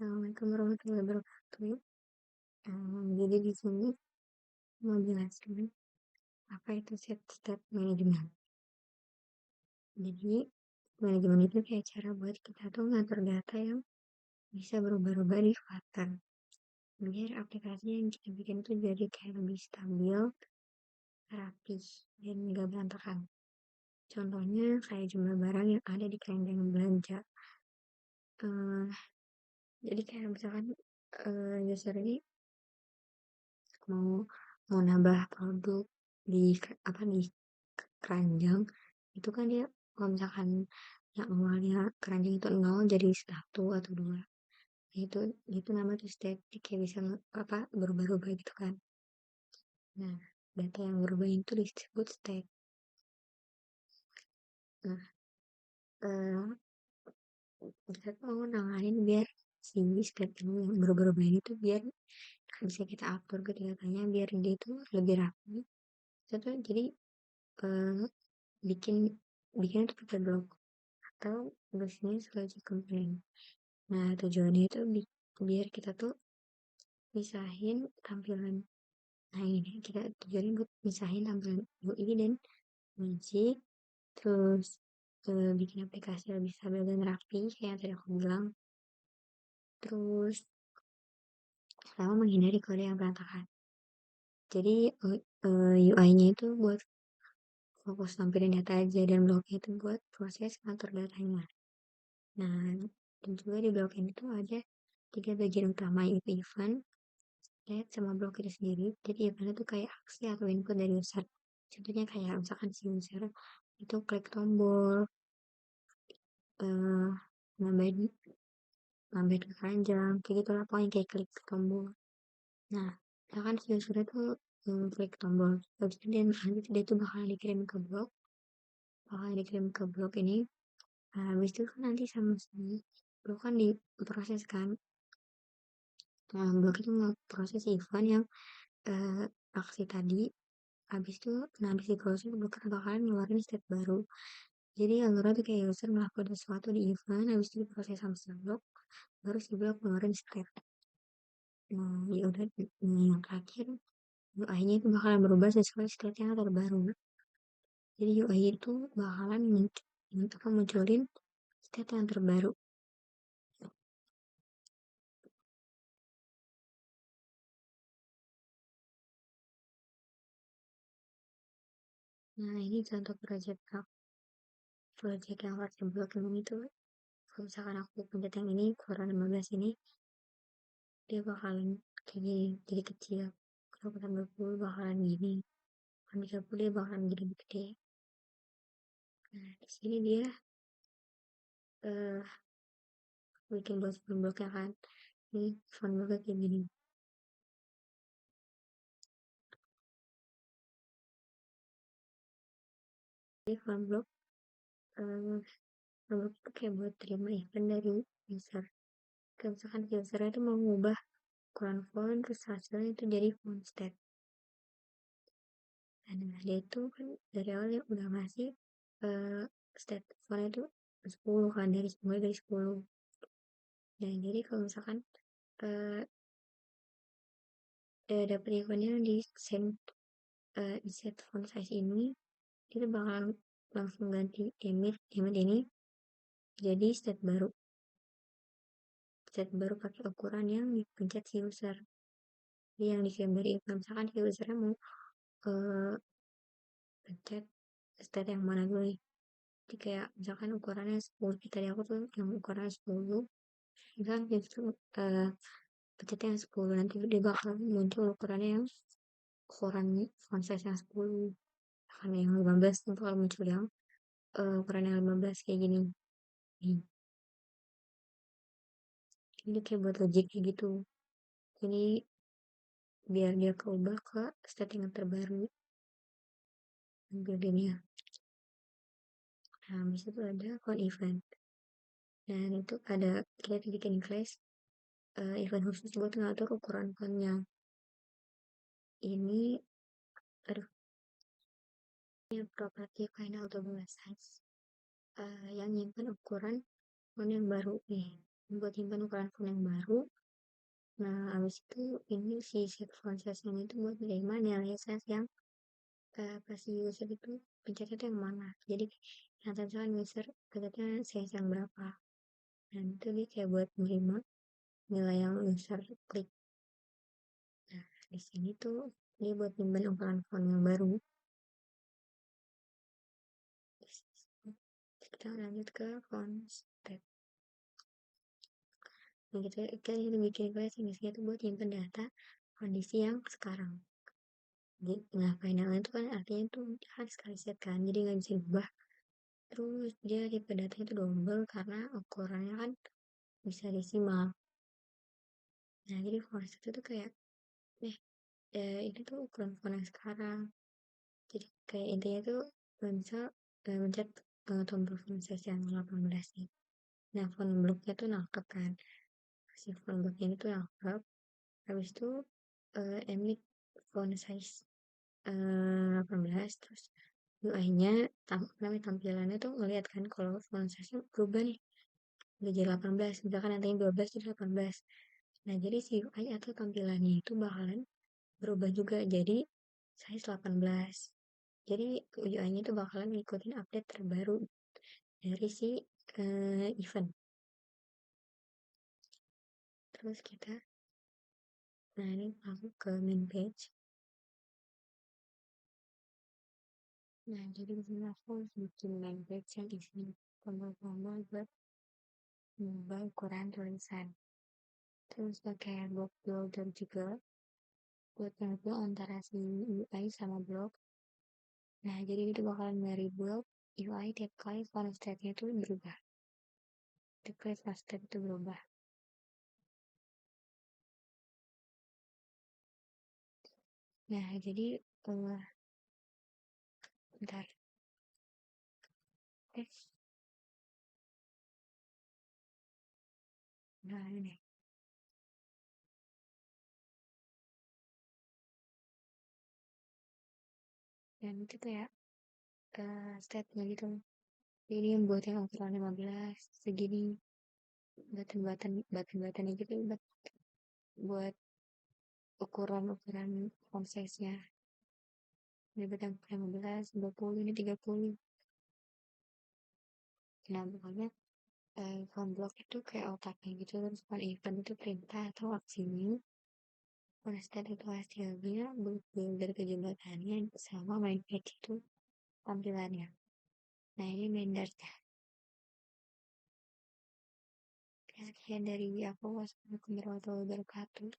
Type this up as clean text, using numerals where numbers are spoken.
Assalamualaikum warahmatullahi wabarakatuh. Jadi di sini mau jelasin apa itu state management. Jadi manajemen itu kayak cara buat kita tuh ngatur data yang bisa berubah-ubah di Flutter. Biar aplikasi yang kita bikin tuh jadi kayak lebih stabil, rapi, dan gak berantakan. Contohnya kayak jumlah barang yang ada di keranjang belanja. Eh, jadi kayak misalkan user ini mau mau nambah produk di di keranjang itu kan dia kalau misalkan yang awalnya keranjang itu 0 jadi 1 atau 2, nah itu namanya tuh state, kayak bisa berubah-ubah gitu kan. Nah, data yang berubah itu disebut state. Nah, eh, kita tuh mau nanganin biar si state yang berubah-ubah ini tuh biar bisa kita atur ke datanya biar dia itu lebih rapi. Kita tuh jadi eh, bikin bikin itu pakai blok atau business logic component. Nah, tujuannya itu biar kita tuh misahin tampilan. Nah, ini kita tujuannya buat misahin tampilan UI dan magic, terus bikin aplikasi lebih stabil dan rapi kayak yang tadi aku bilang. Terus sama menghindari kode yang berantakan. Jadi UI-nya itu buat fokus tampilin data aja dan bloknya itu buat proses ngatur datanya. Nah, dan juga di blok ini tuh ada 3 bagian utama, yaitu event, state, sama blok itu sendiri. Jadi event itu kayak aksi atau input dari user. Contohnya kayak misalkan si user itu klik tombol, eh nambahin nambahin ke keranjang, kayak gitu lah pokoknya kayak klik tombol. Nah, misalkan si user itu klik tombol, habis itu dia tuh bakal dikirim ke blok ini. Nah, habis itu kan nanti sama si blok kan diproses kan. Nah, blok itu ngeproses event yang aksi tadi. Habis itu, habis diproses blok bakalan ngeluarin state baru. Jadi alurnya tuh kayak user melakukan sesuatu di event, habis itu diproses sama si blok, baru si blok ngeluarin state. Nah, ya udah, yang terakhir UI-nya itu bakalan berubah sesuai state yang terbaru. Jadi UI itu bakalan munculin state yang terbaru. Nah, ini contoh project yang versi blok ini tuh, kalau misalkan aku pencet yang ini, Quora 15 ini, dia bakalan kayak gini, jadi kecil. Kalau kita 20 bakalan gini, kalau 30 dia bakalan gede. Nah, di sini dia bikin blok-bloknya kan. Ini font bloknya kayak gini. Jadi font blok itu kayak buat terima event dari user. Kayak misalkan user itu mau mengubah ukuran font, terus hasilnya itu jadi font state. Nah, dia itu kan dari awalnya udah ngasih state font itu 10 kan, mulai dari 10. Nah, jadi kalau misalkan dapet eventnya di set font size ini, kita bakalan langsung ganti image ini jadi state baru pakai ukuran yang dipencet si user. Jadi yang dikirim dari event, misalkan si usernya mau pencet state yang mana dulu nih. Jadi kayak misalkan ukurannya 10, tadi aku tuh yang ukurannya 10, misalkan itu pencetnya yang 10, nanti dia bakal muncul ukurannya yang ukuran font size yang 10. Karena yang 15 itu bakal muncul yang ukuran yang 15 kayak gini. Ini kayak buat logik kayak gitu. Jadi biar dia keubah ke state yang terbaru buildingnya. Nah, habis itu ada count event. Dan itu ada kita bikin class event khusus buat ngatur ukuran fontnya. Ini aduh, ini properti final double size yang nyimpen ukuran font yang baru nih. buat nyimpan ukuran phone yang baru. Nah, abis itu ini si set phone size ini tuh buat nerima nilai size yang pas user itu pencetnya tuh yang mana. Jadi yang misalkan user pencetnya size yang berapa. Dan itu dia kayak buat menerima nilai yang user klik. Nah, di sini tuh dia buat nyimpan ukuran phone yang baru. Kita lanjut ke phone step. Nah, kita bikin file isinya tuh buat nyimpan data kondisi yang sekarang. Jadi, nah final itu kan artinya tuh kan sekali set kan, jadi nggak bisa diubah. Terus dia tipe datanya itu double karena ukurannya kan bisa desimal. Nah, jadi forest itu tuh kayak, ini tuh ukuran font yang sekarang. Jadi kayak intinya tuh misal mencet tombol font size yang 18 nih. Nah, font blocknya tuh nangkep kan. Si font blocknya itu nangkep. Habis itu emit font size 18 terus UI-nya namanya tampilannya tuh ngeliat kan kalau font size-nya berubah nih udah jadi 18 misalkan nantinya 12 jadi 18. Nah, jadi si UI atau tampilannya itu bakalan berubah juga jadi size 18. Jadi UI-nya itu bakalan ngikutin update terbaru dari si event. Terus kita, nah ini masuk ke main page. Nah, jadi di sini aku harus bikin main page yang isinya tombol-tombol buat mengubah ukuran tulisan. Terus pakai block builder juga buat nyambung antara si UI sama blog. Nah, jadi itu bakalan dari blog UI tiap kali font state-nya itu berubah. Tiap kali font state itu berubah. Nah, jadi bentar. Eh, nah ini. Dan itu kayak state-nya gitu. Jadi yang buat yang ukuran 15 segini button-buttonnya gitu buat ukuran font size-nya. Ini buat yang 15, 20, ini 30. Nah, pokoknya font block itu kayak otaknya gitu. Terus font event itu perintah atau aksinya. Font state itu hasilnya, builder kejembatannya sama main page itu tampilannya. Nah, ini rendernya. Sekian dari aku. Wassalamualaikum warahmatullahi wabarakatuh.